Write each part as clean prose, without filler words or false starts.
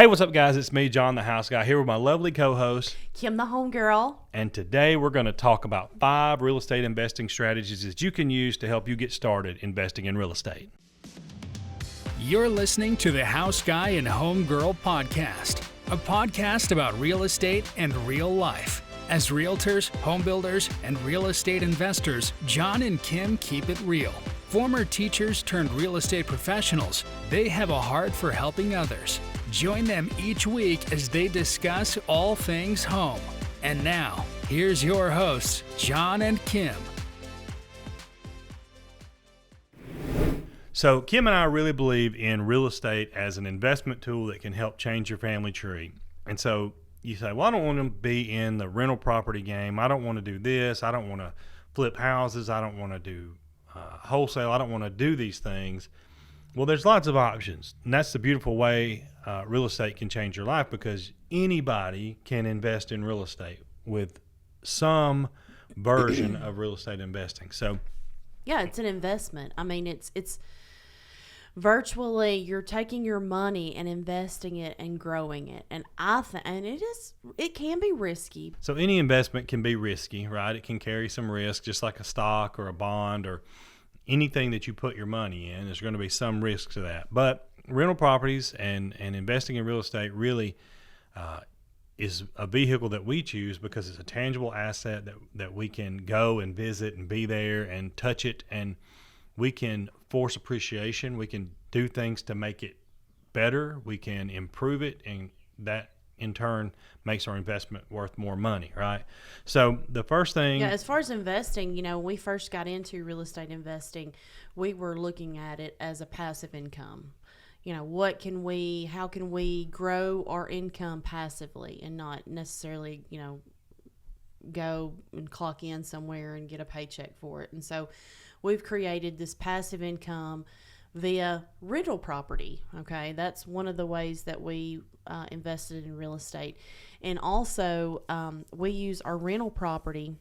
Hey, what's up, guys? It's me, John the House Guy, here with my lovely co-host, Kim the Homegirl. and today we're going to talk about 5 real estate investing strategies that you can use to help you get started investing in real estate. You're listening to the House Guy and Homegirl podcast, a podcast about real estate and real life. As realtors, home builders, and real estate investors, John and Kim keep it real. Former teachers turned real estate professionals, they have a heart for helping others. Join them each week as they discuss all things home. And now, here's your hosts, John and Kim. So Kim and I really believe in real estate as an investment tool that can help change your family tree. And so you say, well, I don't want to be in the rental property game. I don't want to do this. I don't want to flip houses. I don't want to do wholesale. I don't want to do these things. Well, there's lots of options. And that's the beautiful way real estate can change your life, because anybody can invest in real estate with some version of real estate investing. So yeah, it's an investment. I mean, it's virtually you're taking your money and investing it and growing it. And it can be risky. So any investment can be risky, right? It can carry some risk, just like a stock or a bond or anything that you put your money in. There's going to be some risk to that. But rental properties and investing in real estate really is a vehicle that we choose because it's a tangible asset that we can go and visit and be there and touch it, and we can force appreciation. We can do things to make it better. We can improve it, and that in turn makes our investment worth more money, right? So the first thing... Yeah, as far as investing, when we first got into real estate investing, we were looking at it as a passive income. How can we grow our income passively and not necessarily, go and clock in somewhere and get a paycheck for it. And so we've created this passive income via rental property. Okay, that's one of the ways that we invested in real estate. And also we use our rental property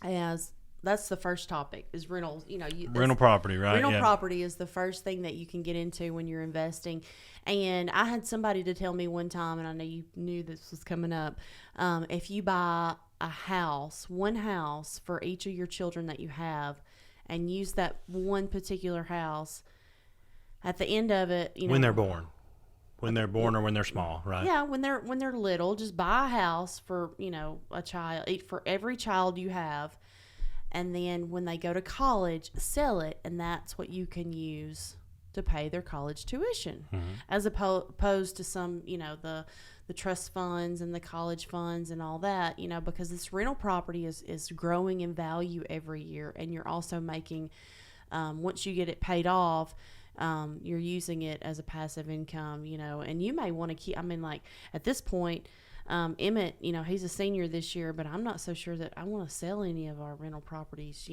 as... That's the first topic, is rentals. Rental property, right? Rental yeah. property is the first thing that you can get into when you're investing. And I had somebody to tell me one time, and I know you knew this was coming up, if you buy one house for each of your children that you have, and use that one particular house, at the end of it, when they're born. When they're born or when they're small, right? Yeah, when they're little, just buy a house for, a child, for every child you have. And then when they go to college, sell it, and that's what you can use to pay their college tuition, as opposed to some, the trust funds and the college funds and all that, because this rental property is growing in value every year, and you're also making, once you get it paid off, you're using it as a passive income, and you may want to keep, at this point, Emmett, he's a senior this year, but I'm not so sure that I want to sell any of our rental properties,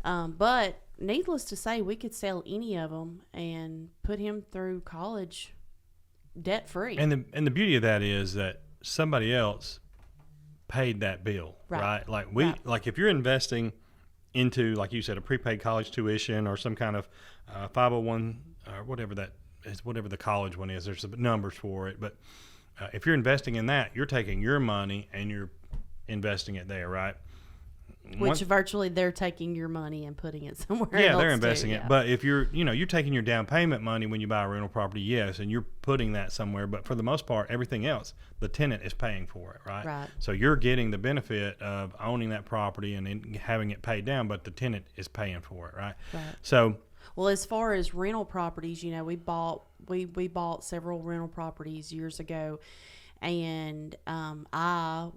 but needless to say, we could sell any of them and put him through college debt free. And the beauty of that is that somebody else paid that bill, right? Like if you're investing into, like you said, a prepaid college tuition or some kind of 501 or whatever that is, whatever the college one is, there's numbers for it, but if you're investing in that, you're taking your money and you're investing it there, right? Which virtually they're taking your money and putting it somewhere else. Yeah, they're investing too, it. But if you're taking your down payment money when you buy a rental property, yes, and you're putting that somewhere. But for the most part, everything else, the tenant is paying for it, right? Right. So you're getting the benefit of owning that property and then having it paid down, but the tenant is paying for it, right? Right. So... Well, as far as rental properties, we bought several rental properties years ago, and I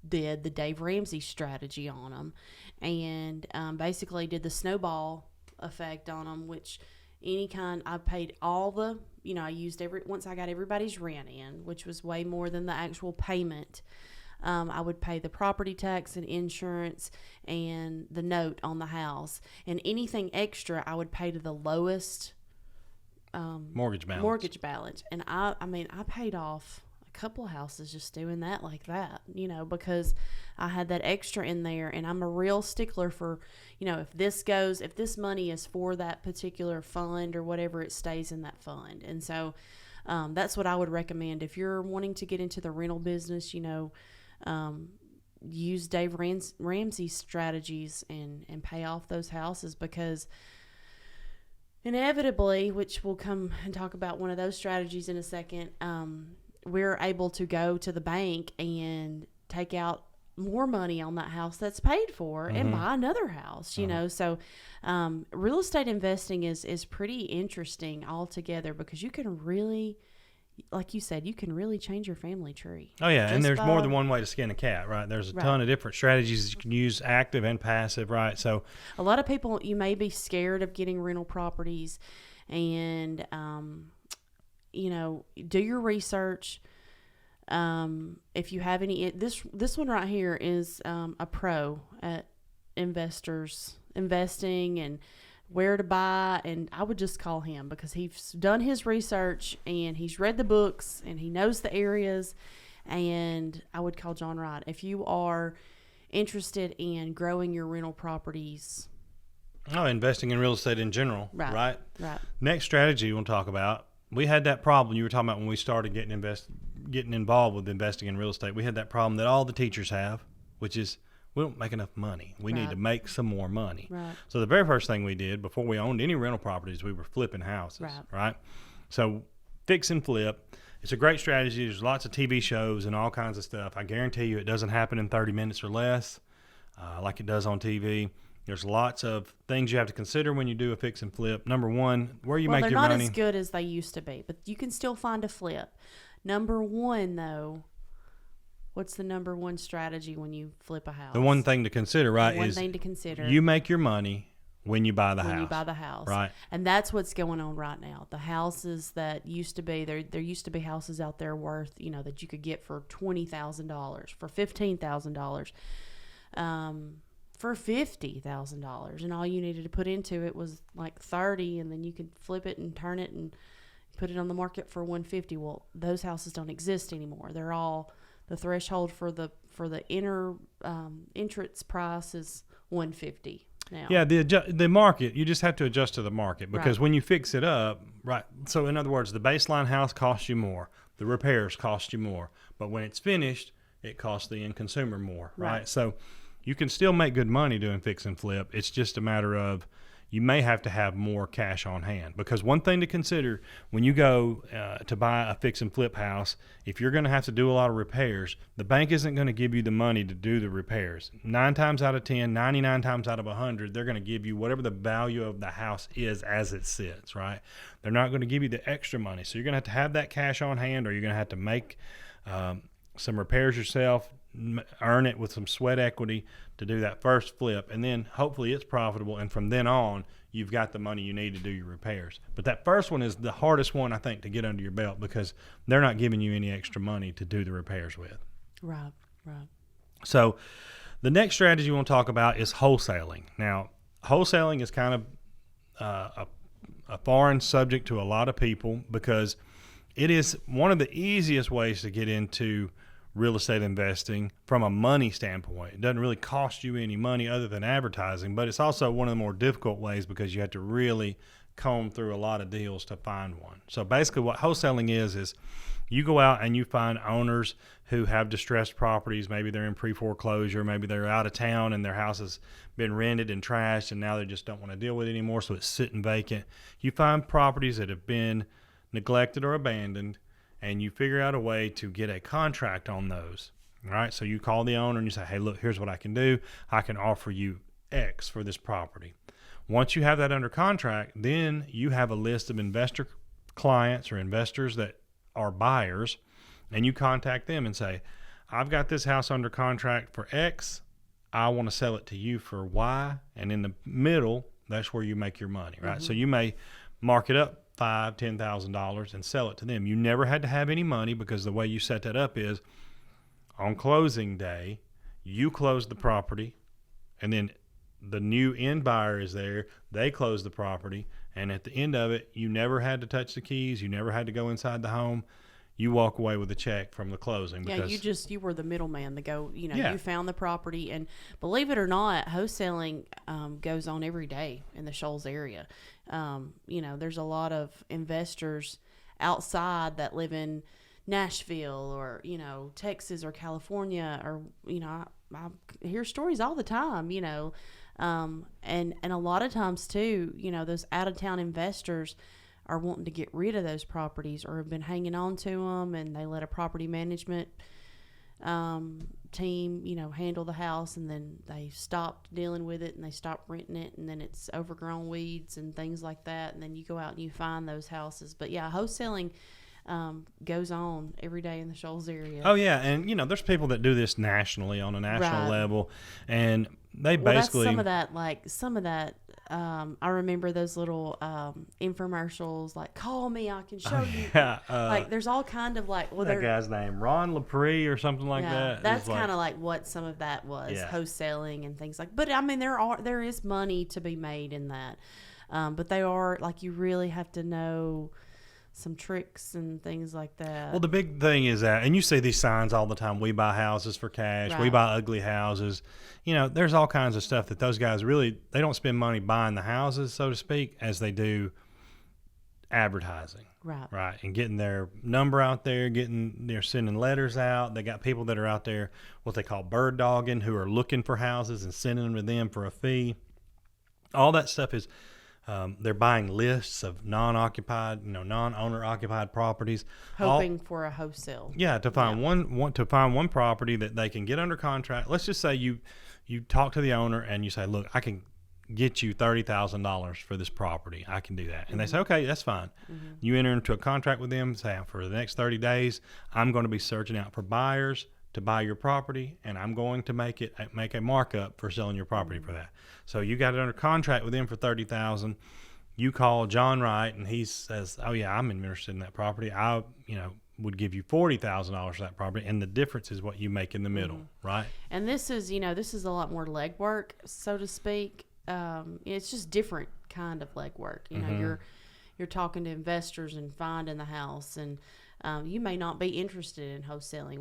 did the Dave Ramsey strategy on them, and basically did the snowball effect on them, which I paid all the, I used once I got everybody's rent in, which was way more than the actual payment. I would pay the property tax and insurance and the note on the house, and anything extra I would pay to the lowest mortgage balance. And I paid off a couple of houses just doing that like that, because I had that extra in there, and I'm a real stickler for, if this money is for that particular fund or whatever, it stays in that fund. And so that's what I would recommend if you're wanting to get into the rental business. Use Dave Ramsey's strategies and pay off those houses, because inevitably, which we'll come and talk about one of those strategies in a second, we're able to go to the bank and take out more money on that house that's paid for and buy another house, So real estate investing is pretty interesting altogether, because you can really, like you said, you can really change your family tree. Oh, yeah, and there's more than one way to skin a cat, right? There's a ton of different strategies you can use, active and passive, right? So a lot of people, you may be scared of getting rental properties, and, do your research. If you have any, this one right here is a pro at investing and where to buy, and I would just call him, because he's done his research and he's read the books and he knows the areas, and I would call John Wright if you are interested in growing your rental properties. Oh, investing in real estate in general, right? Right. Next strategy we'll talk about, we had that problem you were talking about when we started getting involved with investing in real estate. We had that problem that all the teachers have, which is we don't make enough money. We need to make some more money. Right. So the very first thing we did before we owned any rental properties, we were flipping houses, right? So fix and flip. It's a great strategy. There's lots of TV shows and all kinds of stuff. I guarantee you it doesn't happen in 30 minutes or less like it does on TV. There's lots of things you have to consider when you do a fix and flip. Number one, where you make your money. They're not as good as they used to be, but you can still find a flip. Number one, though, what's the number one strategy when you flip a house? The one thing to consider, right, one thing to consider. You make your money when you buy the house. When you buy the house. Right. And that's what's going on right now. The houses that used to be, there used to be houses out there worth, that you could get for $20,000, for $15,000, for $50,000. And all you needed to put into it was like 30, and then you could flip it and turn it and put it on the market for $150. Well, those houses don't exist anymore. They're all, the threshold for the entrance price is $150 now. Yeah, the market, you just have to adjust to the market, because when you fix it up, right, so in other words, the baseline house costs you more, the repairs cost you more, but when it's finished, it costs the end consumer more, right? So you can still make good money doing fix and flip. It's just a matter of you may have to have more cash on hand, because one thing to consider when you go to buy a fix and flip house, if you're going to have to do a lot of repairs, the bank isn't going to give you the money to do the repairs. 9 times out of 10, 99 times out of 100, they're going to give you whatever the value of the house is as it sits, right? They're not going to give you the extra money. So you're going to have that cash on hand, or you're going to have to make some repairs yourself, earn it with some sweat equity to do that first flip, and then hopefully it's profitable, and from then on you've got the money you need to do your repairs. But that first one is the hardest one, I think, to get under your belt, because they're not giving you any extra money to do the repairs with. Right. So the next strategy we want to talk about is wholesaling. Now, wholesaling is kind of a foreign subject to a lot of people, because it is one of the easiest ways to get into real estate investing from a money standpoint. It doesn't really cost you any money other than advertising, but it's also one of the more difficult ways, because you have to really comb through a lot of deals to find one. So basically what wholesaling is you go out and you find owners who have distressed properties. Maybe they're in pre-foreclosure, maybe they're out of town and their house has been rented and trashed, and now they just don't want to deal with it anymore, so it's sitting vacant. You find properties that have been neglected or abandoned, and you figure out a way to get a contract on those. All right, so you call the owner and you say, hey, look, here's what I can do. I can offer you X for this property. Once you have that under contract, then you have a list of investor clients or investors that are buyers, and you contact them and say, I've got this house under contract for X. I want to sell it to you for Y. And in the middle, that's where you make your money, right? Mm-hmm. So you may mark it up $5,000, $10,000 and sell it to them. You never had to have any money, because the way you set that up is on closing day, you close the property, and then the new end buyer is there. They close the property, and at the end of it, you never had to touch the keys. You never had to go inside the home. You walk away with a check from the closing. Because you were the middleman to go, you found the property. And believe it or not, wholesaling goes on every day in the Shoals area. There's a lot of investors outside that live in Nashville or, you know, Texas or California, or, you know, I hear stories all the time, you know, and a lot of times too, you know, those out of town investors are wanting to get rid of those properties or have been hanging on to them, and they let a property management team, you know, handle the house, and then they stopped dealing with it and they stopped renting it, and then it's overgrown weeds and things like that, and then you go out and you find those houses. But yeah, wholesaling goes on every day in the Shoals area. Oh yeah, and you know, there's people that do this nationally on a national level, and they basically that's some of that. I remember those little infomercials like, call me, I can show you. Yeah, like there's all kind of like, well, that guy's name, Ron Lepre or something like that. That's kind of like what some of that was, wholesaling and things like. But I mean, there is money to be made in that, but they are like, you really have to know some tricks and things like that. Well, the big thing is that, and you see these signs all the time, we buy houses for cash, we buy ugly houses. You know, there's all kinds of stuff that those guys really, they don't spend money buying the houses, so to speak, as they do advertising. Right. And getting their number out there, they're sending letters out. They got people that are out there, what they call bird dogging, who are looking for houses and sending them to them for a fee. All that stuff is, they're buying lists of non-occupied, you know, non-owner occupied properties, hoping for a wholesale. Yeah, to find one property that they can get under contract. Let's just say you talk to the owner and you say, look, I can get you $30,000 for this property. I can do that. And they say, okay, that's fine. You enter into a contract with them, say, for the next 30 days, I'm going to be searching out for buyers to buy your property, and I'm going to make a markup for selling your property for that. So you got it under contract with them for $30,000. You call John Wright, and he says, "Oh yeah, I'm interested in that property. I, you know, would give you $40,000 for that property, and the difference is what you make in the middle, right?" And this is a lot more legwork, so to speak. It's just different kind of legwork. You know, you're talking to investors and finding the house, and you may not be interested in wholesaling.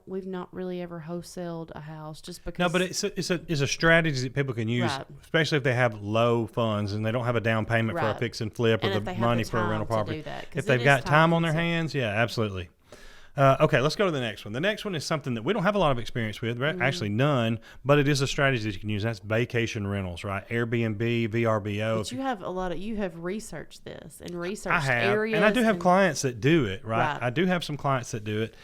We've not really ever wholesaled a house just because. No, but it's a strategy that people can use, especially if they have low funds and they don't have a down payment for a fix and flip, or the money for a rental property. If they've got time on their hands, yeah, absolutely. Okay, let's go to the next one. The next one is something that we don't have a lot of experience with, actually none, but it is a strategy that you can use. That's vacation rentals, right? Airbnb, VRBO. But you have researched this and researched I have, areas. and I do have clients that do it, right? I do have some clients that do it.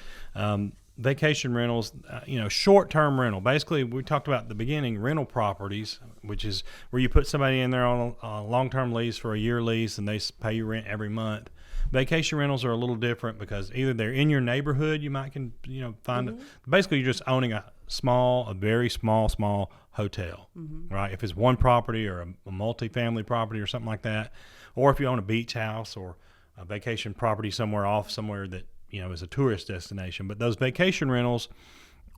Vacation rentals, short-term rental. Basically, we talked about at the beginning, rental properties, which is where you put somebody in there on a long-term lease for a year lease, and they pay you rent every month. Vacation rentals are a little different because either they're in your neighborhood, you might find it. Basically, you're just owning a very small hotel, right? If it's one property or a multi-family property or something like that, or if you own a beach house or a vacation property somewhere that is a tourist destination. But those vacation rentals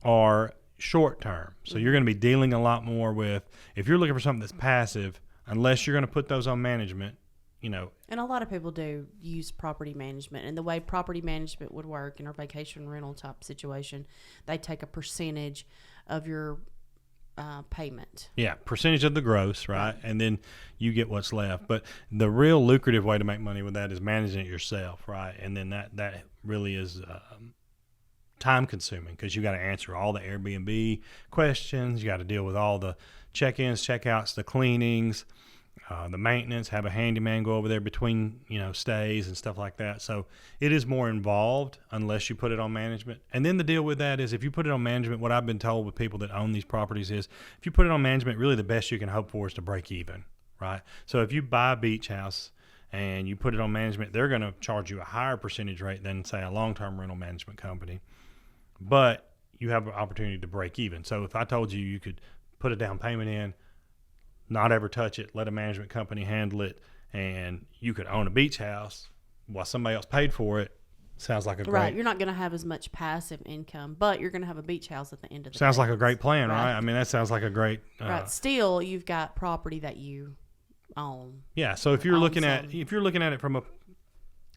are short term, so you're going to be dealing a lot more with. If you're looking for something that's passive, unless you're going to put those on management. And a lot of people do use property management, and the way property management would work in a vacation rental type situation, they take a percentage of your payment. Yeah, percentage of the gross, right? And then you get what's left. But the real lucrative way to make money with that is managing it yourself, right? And then that really is time consuming because you got to answer all the Airbnb questions. You got to deal with all the check-ins, check-outs, the cleanings, the maintenance, have a handyman go over there between, stays and stuff like that. So it is more involved unless you put it on management. And then the deal with that is if you put it on management, what I've been told with people that own these properties is if you put it on management, really the best you can hope for is to break even, right? So if you buy a beach house and you put it on management, they're going to charge you a higher percentage rate than, say, a long-term rental management company. But you have an opportunity to break even. So if I told you could put a down payment in, not ever touch it, let a management company handle it, and you could own a beach house while somebody else paid for it. Sounds like a great... Right, you're not going to have as much passive income, but you're going to have a beach house at the end of the day. Sounds like a great plan, right? I mean, that sounds like a great... right, still, you've got property that you own. Yeah, so if you're looking at it from a...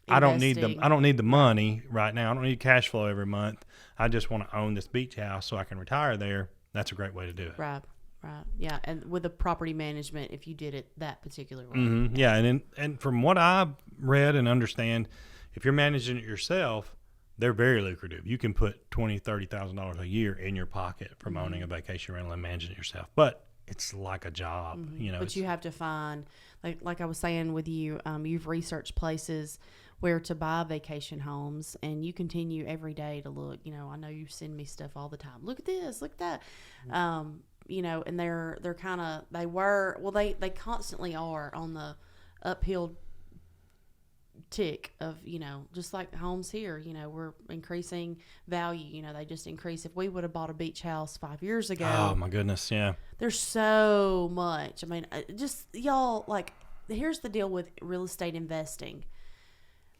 I don't need the money right now. I don't need cash flow every month. I just want to own this beach house so I can retire there. That's a great way to do it. Right. Right. Yeah, and with the property management, if you did it that particular way. Mm-hmm. Yeah, and from what I've read and understand, If you're managing it yourself, they're very lucrative. You can put $20,000-$30,000 a year in your pocket from owning a vacation rental and managing it yourself. But it's like a job, you know. But you have to find, like I was saying with you, you've researched places where to buy vacation homes, and you continue every day to look. You know, I know you send me stuff all the time. Look at this, look at that. You know, and they're kind of, they constantly are on the uphill tick of, you know, just like homes here, you know, we're increasing value. You know, they just increase. If we would have bought a beach house 5 years ago, Oh my goodness, yeah. there's so much. I mean, just y'all, like, here's the deal with real estate investing.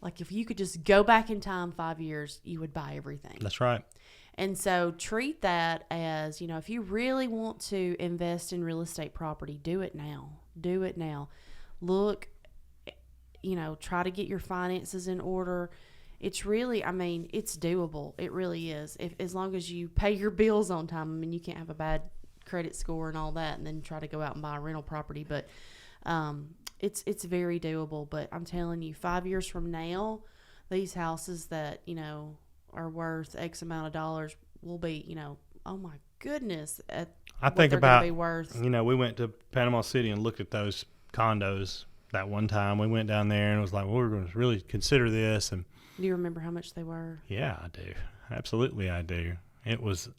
Like, if you could just go back in time 5 years, you would buy everything. That's right. And so treat that as, you know, if you really want to invest in real estate property, do it now. Do it now. Look, you know, try to get your finances in order. It's really, I mean, it's doable. It really is. As long as you pay your bills on time. I mean, you can't have a bad credit score and all that and then try to go out and buy a rental property. But it's very doable. But I'm telling you, 5 years from now, these houses that, you know, are worth X amount of dollars will be, you know, oh my goodness. I think about, be worth. you know, we went to Panama City and looked at those condos that one time. We went down there and it was like, well, we're going to really consider this. And do you remember how much they were? yeah, I do. Absolutely, I do. It was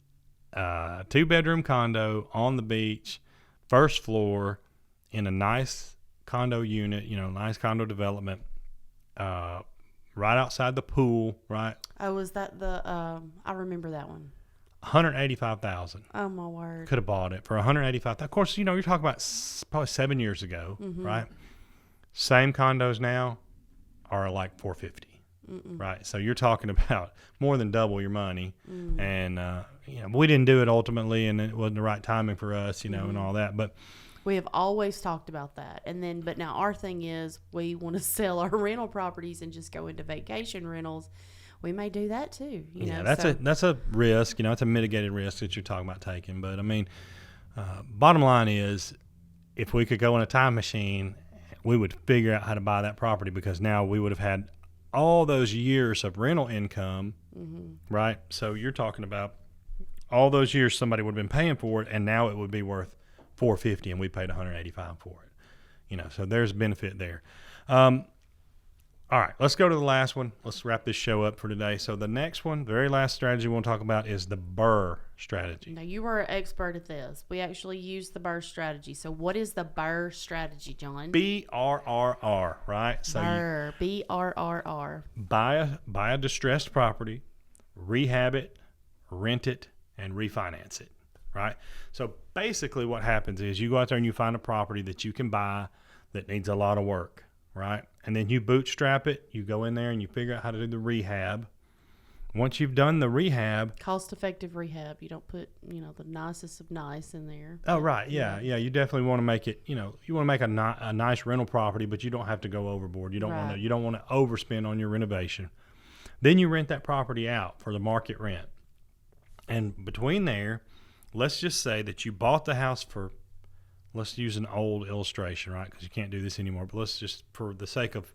a 2-bedroom condo on the beach, first floor, in a nice condo unit, you know, nice condo development, right outside the pool, right? Oh, was that the, I remember that one. $185,000. Oh, my word. Could have bought it for $185,000. Of course, you know, you're talking about probably 7 years ago, right? Same condos now are like $450, right? So you're talking about more than double your money. And, you know, we didn't do it ultimately, and it wasn't the right timing for us, you know, and all that. But we have always talked about that. And then, but now our thing is we want to sell our rental properties and just go into vacation rentals. We may do that too. You know, that's a risk. You know, it's a mitigated risk that you're talking about taking. But I mean, bottom line is, if we could go in a time machine, we would figure out how to buy that property, because now we would have had all those years of rental income, right? So you're talking about all those years somebody would have been paying for it, and now it would be worth $450, and we paid $185 for it. You know, so there's benefit there. All right, let's go to the last one. Let's wrap this show up for today. So the next one, the very last strategy we want to talk about, is the BRRRR strategy. Now, you are an expert at this. We actually use the BRRRR strategy. So what is the BRRRR strategy, John? BRRR, right? So BRRRR, BRRR. Buy a distressed property, rehab it, rent it, and refinance it, right? So basically what happens is you go out there and you find a property that you can buy that needs a lot of work, right? And then you bootstrap it. You go in there and you figure out how to do the rehab. Once you've done the rehab, cost-effective rehab. You don't put, you know, the nicest of nice in there. Oh, right. Yeah. You definitely want to make it, you know, you want to make a nice rental property, but you don't have to go overboard. You don't want to overspend on your renovation. Then you rent that property out for the market rent. And between there, let's just say that you bought the house for, let's use an old illustration, right? Because you can't do this anymore. But let's just, for the sake of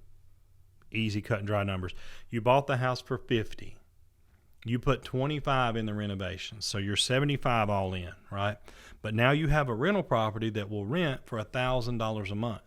easy cut and dry numbers, you bought the house for $50. You put $25 in the renovation, so you're $75 all in, right? But now you have a rental property that will rent for $1,000 a month.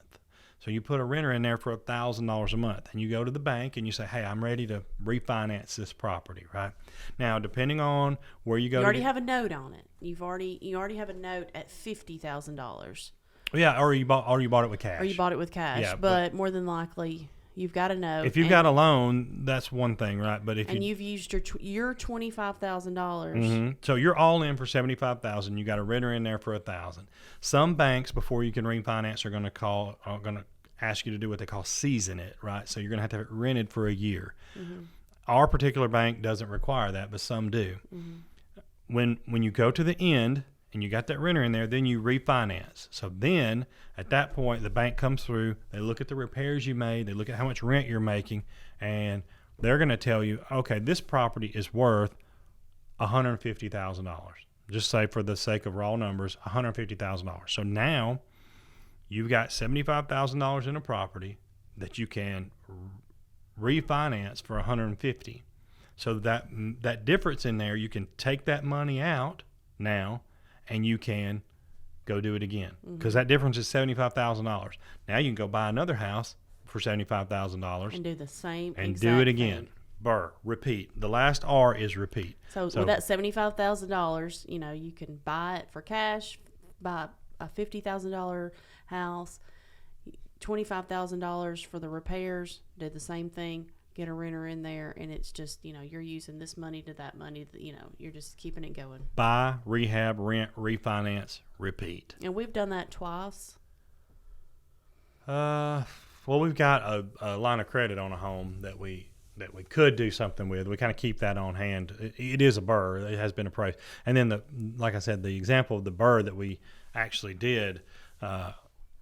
So you put a renter in there for $1,000 a month, and you go to the bank and you say, "Hey, I'm ready to refinance this property," right? Now, depending on where you go, you already have a note on it. You already have a note at $50,000. Yeah, or you bought it with cash. Or you bought it with cash, Yeah, but more than likely you've got a note. If you've got a loan, that's one thing, right? But if you've used your $25,000, so you're all in for $75,000. You got a renter in there for $1,000. Some banks, before you can refinance, are going to ask you to do what they call season it, right? So you're going to have it rented for a year. Our particular bank doesn't require that, but some do. When you go to the end and you got that renter in there, then you refinance. So then at that point, the bank comes through, they look at the repairs you made, they look at how much rent you're making, and they're going to tell you, okay, this property is worth $150,000. Just say, for the sake of raw numbers, $150,000. So now you've got $75,000 in a property that you can refinance for $150. So that difference in there, you can take that money out now, and you can go do it again, because that difference is $75,000. Now you can go buy another house for $75,000 and do the same and exact do it again. thing. Burr, repeat. The last R is repeat. So with that $75,000, you know, you can buy it for cash, buy a $50,000 house, $25,000 for the repairs, do the same thing, get a renter in there, and it's just, you know, you're using this money to that money, you know, you're just keeping it going. Buy, rehab, rent, refinance, repeat. And we've done that twice. Well, we've got a line of credit on a home that we could do something with. We kind of keep that on hand. It is a burr. It has been appraised. And then, like I said, the example of the burr that we actually did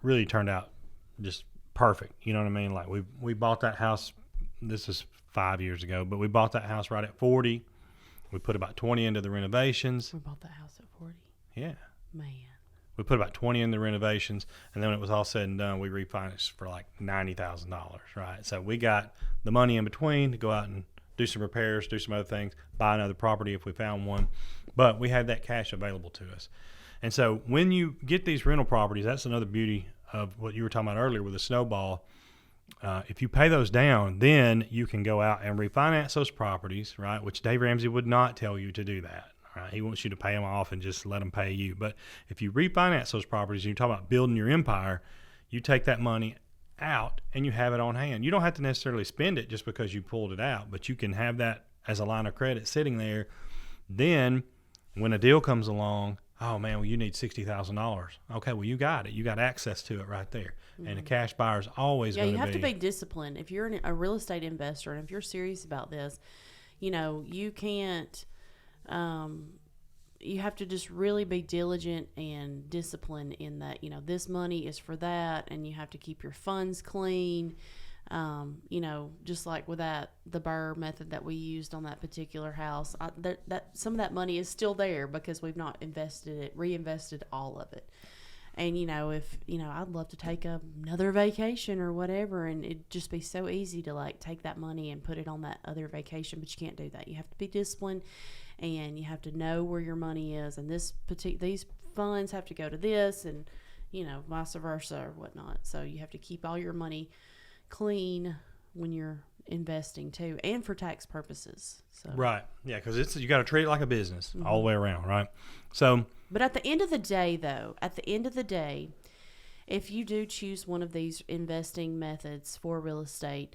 really turned out just perfect. You know what I mean? Like we bought that house. This is 5 years ago, but we bought that house right at 40. We put about 20 into the renovations. We bought that house at 40. Yeah. Man. We put about 20 in the renovations, and then when it was all said and done, we refinanced for like $90,000, right? So we got the money in between to go out and do some repairs, do some other things, buy another property if we found one. But we had that cash available to us. And so when you get these rental properties, that's another beauty of what you were talking about earlier with the snowball. If you pay those down, then you can go out and refinance those properties, right? Which Dave Ramsey would not tell you to do that. Right? He wants you to pay them off and just let them pay you. But if you refinance those properties, and you talk about building your empire, you take that money out and you have it on hand. You don't have to necessarily spend it just because you pulled it out, but you can have that as a line of credit sitting there. Then when a deal comes along, oh man, well, you need $60,000. Okay, well, you got it. You got access to it right there. Mm-hmm. And a cash buyer is always going to be. Yeah, you have to be disciplined. If you're a real estate investor and if you're serious about this, you know, you can't. You have to just really be diligent and disciplined in that, you know, this money is for that, and you have to keep your funds clean. You know, just like with the burr method that we used on that particular house, that some of that money is still there because we've not reinvested all of it. And, you know, if, you know, I'd love to take another vacation or whatever, and it'd just be so easy to like take that money and put it on that other vacation, but you can't do that. You have to be disciplined, and you have to know where your money is, and these funds have to go to this, and, you know, vice versa or whatnot. So you have to keep all your money clean when you're investing too, and for tax purposes. So. Right. Yeah, because you got to treat it like a business all the way around, right? So. But at the end of the day, though, if you do choose one of these investing methods for real estate,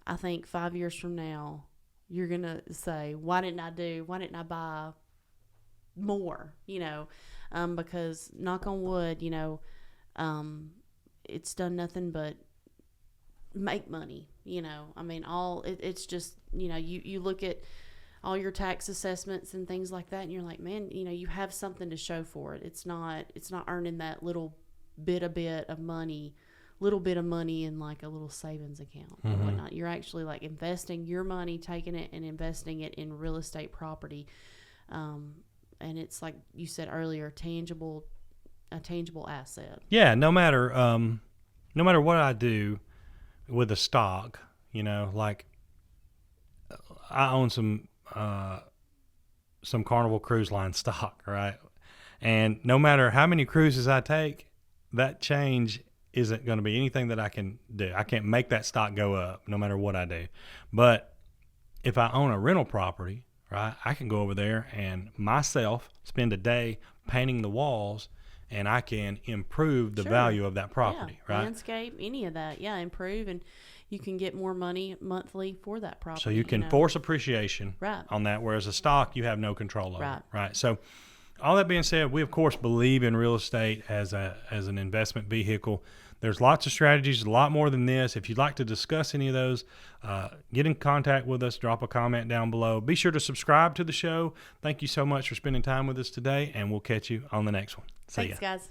I think 5 years from now, you're going to say, why didn't I buy more, you know, because knock on wood, you know, it's done nothing but make money, you know. I mean, it's just, you know, you look at all your tax assessments and things like that, and you're like, man, you know, you have something to show for it. It's not earning that little bit of money in like a little savings account or whatnot. You're actually like investing your money, taking it and investing it in real estate property. And it's like you said earlier, a tangible asset. Yeah. No matter what I do with a stock, you know, like I own some Carnival Cruise Line stock, right? And no matter how many cruises I take, that change isn't going to be anything that I can do. I can't make that stock go up no matter what I do. But if I own a rental property, right, I can go over there and myself spend a day painting the walls, and I can improve the value of that property, right? Landscape, any of that, improve, and you can get more money monthly for that property. So you can force appreciation on that, whereas a stock you have no control over, right? So all that being said, we of course believe in real estate as an investment vehicle. There's lots of strategies, a lot more than this. If you'd like to discuss any of those, get in contact with us, drop a comment down below. Be sure to subscribe to the show. Thank you so much for spending time with us today, and we'll catch you on the next one. Thanks, guys.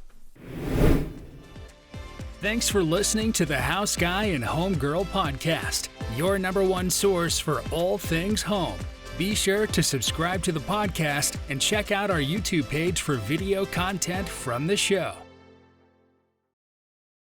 Thanks for listening to the House Guy and Home Girl podcast, your #1 source for all things home. Be sure to subscribe to the podcast and check out our YouTube page for video content from the show.